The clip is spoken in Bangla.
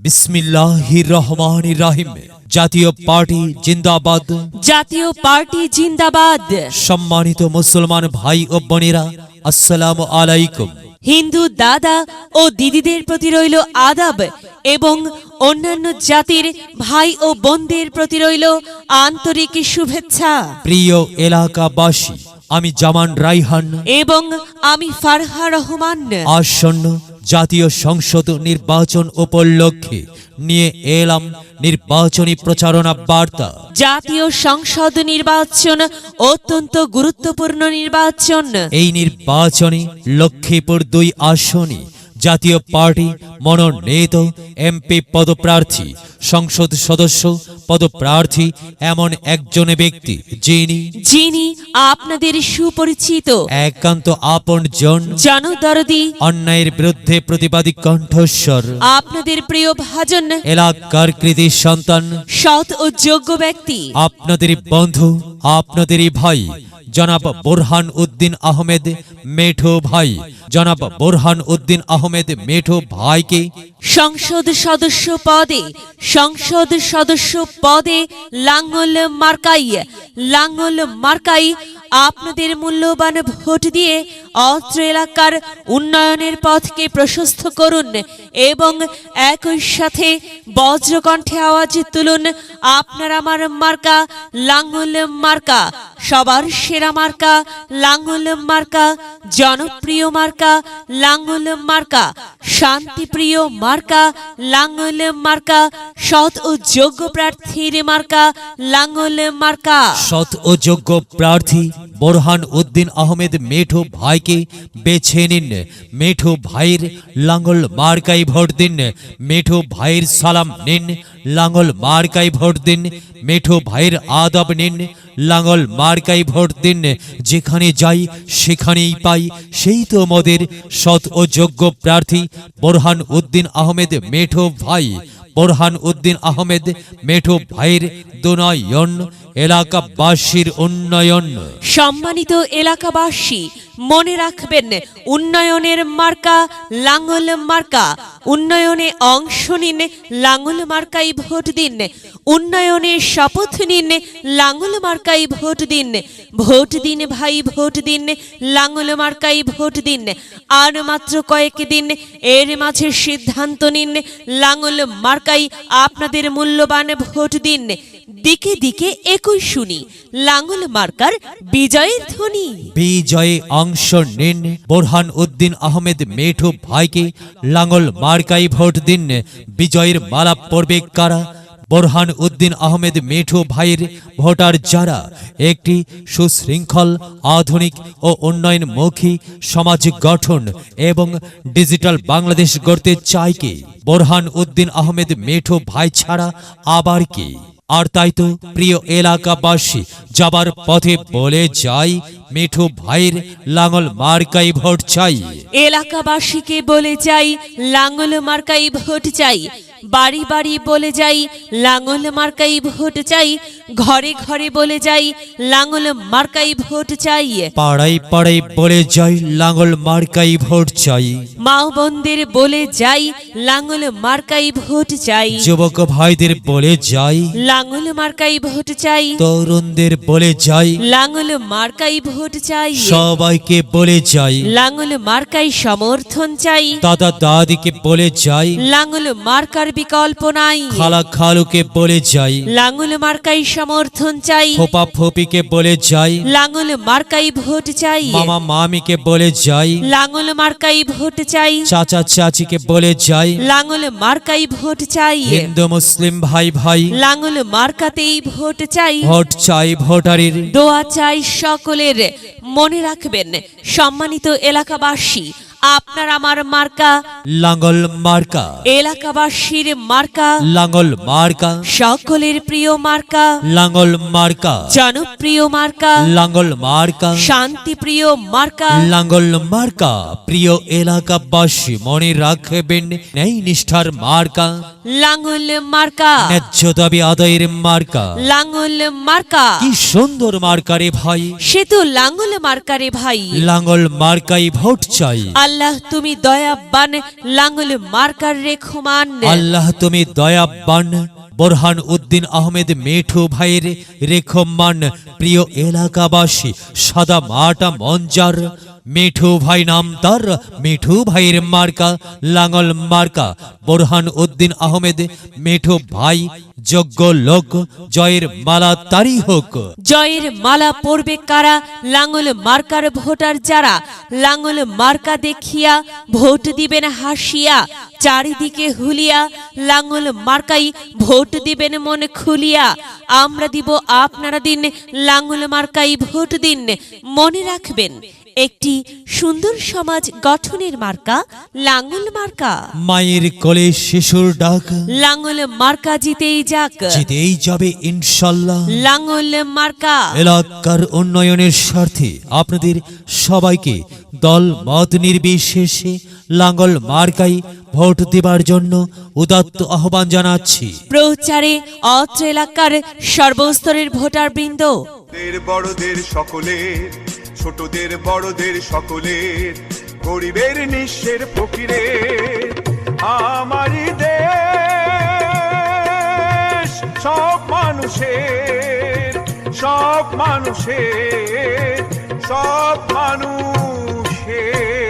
বিসমিল্লাহির রহমানির রহিম। জাতীয় পার্টি জিন্দাবাদ, জাতীয় পার্টি জিন্দাবাদ। সম্মানিত মুসলমান ভাই ও বোনেরা, আসসালামু আলাইকুম। হিন্দু দাদা ও দিদিদের প্রতি রইল আদাব এবং অন্যান্য জাতির ভাই ও বোনদের প্রতি রইল আন্তরিক শুভেচ্ছা। প্রিয় এলাকাবাসী, আমি জামান রাইহান এবং আমি ফারহা রহমান আসন্ন জাতীয় সংসদ নির্বাচন উপলক্ষে নিয়ে এলাম নির্বাচনী প্রচারণা বার্তা। জাতীয় সংসদ নির্বাচন অত্যন্ত গুরুত্বপূর্ণ নির্বাচন। এই নির্বাচনে লক্ষ্মীপুর 2 আসনে জাতীয় পার্টি মনোনীত এমপি পদপ্রার্থী, সংসদ সদস্য পদপ্রার্থী এমন একজন ব্যক্তি যিনি আপনাদের সুপরিচিত, একান্ত আপনজন, জনদরদি, অন্যায়ের বিরুদ্ধে প্রতিবাদী কণ্ঠস্বর, আপনাদের প্রিয় ভাজন, এলাকার কৃতি সন্তান, সৎ ও যোগ্য ব্যক্তি, আপনাদেরই বন্ধু, আপনাদেরই ভাই জনাব বোরহান উদ্দিন আহমেদ মেঠো ভাই। জনাব বোরহান উদ্দিন আহমেদ মেঠো ভাইকে সংসদ সদস্য পদে লাঙ্গল মার্কাই আপনাদের মূল্যবান ভোট দিয়ে অত্র এলাকার উন্নয়নের পথকে প্রশস্ত করুন এবং একই সাথে বজ্রকণ্ঠে আওয়াজ তুলুন, আপনার আমার মার্কা লাঙ্গল মার্কা, সবার সেরা মার্কা লাঙ্গল মার্কা, জনপ্রিয় মার্কা লাঙ্গল মার্কা, শান্তিপ্রিয় মার্কা লাঙ্গল মার্কা, সৎ ও যোগ্য প্রার্থীর মার্কা লাঙ্গল মার্কা। সৎ ও যোগ্য প্রার্থী বোরহান উদ্দিন আহমেদ মেঠো ভাইকে বেছে নিন। মেঠো ভাইয়ের লাঙ্গল মার্কাই ভোট দিন। মেঠো ভাইয়ের সালাম নিন, লাঙ্গল মার্কাই ভোট দিন। মেঠো ভাইয়ের আদব নিন, লাঙ্গল মার্কাই ভোট দিন। যেখানে যাই সেখানেই পাই, সেই তো মোদের সৎ ও যোগ্য প্রার্থী বোরহান উদ্দিন আহমেদ মেঠো ভাই। বোরহান উদ্দিন আহমেদ মেঠো ভাইয়ের দুনয়ন, এলাকাবাসীর উন্নয়ন। সম্মানিত এলাকাবাসী, মনে রাখবেন, উন্নয়নের মার্কা লাঙ্গল মার্কা। উন্নয়নে অংশ নিন, লাঙ্গল মার্কাই ভোট দিন। উন্নয়নের শপথ নিন, লাঙ্গল মার্কাই ভোট দিন। ভোট দিন ভাই, ভোট দিন, লাঙ্গল মার্কাই ভোট দিন। আর মাত্র কয়েকদিন, এর মাঝে সিদ্ধান্ত নিন, লাঙ্গল মার্কাই আপনাদের মূল্যবান ভোট দিন। দিকে দিকে একই শুনি, লাঙ্গল মার্কার বিজয়ের ধ্বনি। বিজয়ে অংশ নিন, বোরহান উদ্দিন আহমেদ মেঠো ভাইকে লাঙ্গল মার্কাই ভোট দিন। বিজয়ের মালা পড়বে কারা? বোরহান উদ্দিন আহমেদ মেঠো ভাইয়ের ভোটার যারা একটি সুশৃঙ্খল, আধুনিক ও উন্নয়নমুখী সমাজ গঠন এবং ডিজিটাল বাংলাদেশ গড়তে চায় কে? বোরহান উদ্দিন আহমেদ মেঠো ভাই ছাড়া আবার কে? আর তাই তো প্রিয় এলাকাবাসী, যাবার পথে বলে যাই, মেঠো ভাইয়ের লাঙ্গল মার্কাই ভোট চাই। এলাকাবাসীকে বলে যাই, লাঙ্গল মার্কাই ভোট চাই। বাড়ি বাড়ি বলে যাই, লাঙ্গল মার্কাই ভোট চাই। ঘরে ঘরে বলে যাই, লাঙ্গল মার্কাই ভোট চাই। পাড়ায় পাড়ায় বলে যাই, লাঙ্গল মার্কাই ভোট চাই। মা বোনদের বলে যাই, লাঙ্গল মার্কাই ভোট চাই। যুবক ভাইদের বলে যাই, লাঙ্গল মার্কাই ভোট চাই। তরুণদের বলে যাই, লাঙ্গল মার্কাই ভোট চাই। সবাইকে বলে যাই, লাঙ্গল মার্কাই সমর্থন চাই। দাদা দাদিকে বলে যাই, লাঙ্গল মার্কার বিকল্প নাই। খালা খালুকে বলে যাই, লাঙ্গল মার্কাই সমর্থন চাই। ফোপা ফোপিকে বলে যাই, লাঙ্গল মার্কাই ভোট চাই। মামা মামিকে বলে যাই, লাঙ্গল মার্কাই ভোট চাই। চাচা চাচিকে বলে যাই, লাঙ্গল মার্কাই ভোট চাই। হিন্দু মুসলিম ভাই ভাই লাঙ্গল মার্কাতেই ভোট চাই। ভোট চাই ভোটারের। দোয়া চাই সকলের। মনে রাখবেন, সম্মানিত এলাকাবাসী, আপনার আমার মার্কা লাঙ্গল মার্কা, এলাকাবাসীর মার্কা, লাঙ্গল মার্কা, সকলের প্রিয় মার্কা, লাঙ্গল মার্কা, জনপ্রিয় মার্কা, লাঙ্গল মার্কা, শান্তিপ্রিয় মার্কা, লাঙ্গল মার্কা। প্রিয় এলাকাবাসী, মনে রাখবেন, ন্যায় নিষ্ঠার মার্কা, লাঙ্গল মার্কা, ন্যায্য দাবি আদায়ের মার্কা। লাঙ্গল মার্কা, কি সুন্দর মার্কা রে ভাই, সে তো লাঙ্গল মার্কা রে ভাই। লাঙ্গল মার্কাই ভোট চাই। আল্লাহ তুমি দয়াবান লাঙ্গল মার্কার রেখমান আল্লাহ তুমি দয়াবান বোরহান উদ্দিন আহমেদ মেঠু ভাইয়ের রেখমান প্রিয় এলাকাবাসী সাদা মাটা মঞ্জার মিঠু ভাই নাম তার মিঠু ভাইয়ের মার্কা লাঙ্গল মার্কা বোরহান উদ্দিন আহমেদ মিঠু ভাই যোগ্য লোক জয়ের মালা তারি হোক জয়ের মালা পড়বে কারা লাঙ্গল মার্কার ভোটার যারা লাঙ্গল মার্কা দেখিয়া ভোট দিবেন হাসিয়া চারিদিকে হুলিয়া লাঙ্গল মার্কাই ভোট দিবেন মন খুলিয়া আমরা দিব আপনারা দিন লাঙ্গল মার্কাই ভোট দিন মনে রাখবেন একটি সুন্দর সমাজ গঠনের মার্কা লাঙ্গল মার্কা মায়ের কোলে শিশুর ডাক লাঙ্গল মার্কা জিতেই যাক জিতেই যাবে ইনশাল্লাহ লাঙ্গল মার্কা এলাকার উন্নয়নের স্বার্থে আপনাদের সবাইকে দল মত নির্বিশেষে লাঙ্গল মার্কাই ভোট দেবার জন্য উদাত্ত আহ্বান জানাচ্ছি প্রচারে অত্র এলাকার সর্বস্তরের ভোটার বৃন্দ বড়দের সকলের ছোটদের বড়দের সকলের গরিবের নিঃস্বের ফকিরের আমারই দেশ সব মানুষের সব মানুষের সব মানুষের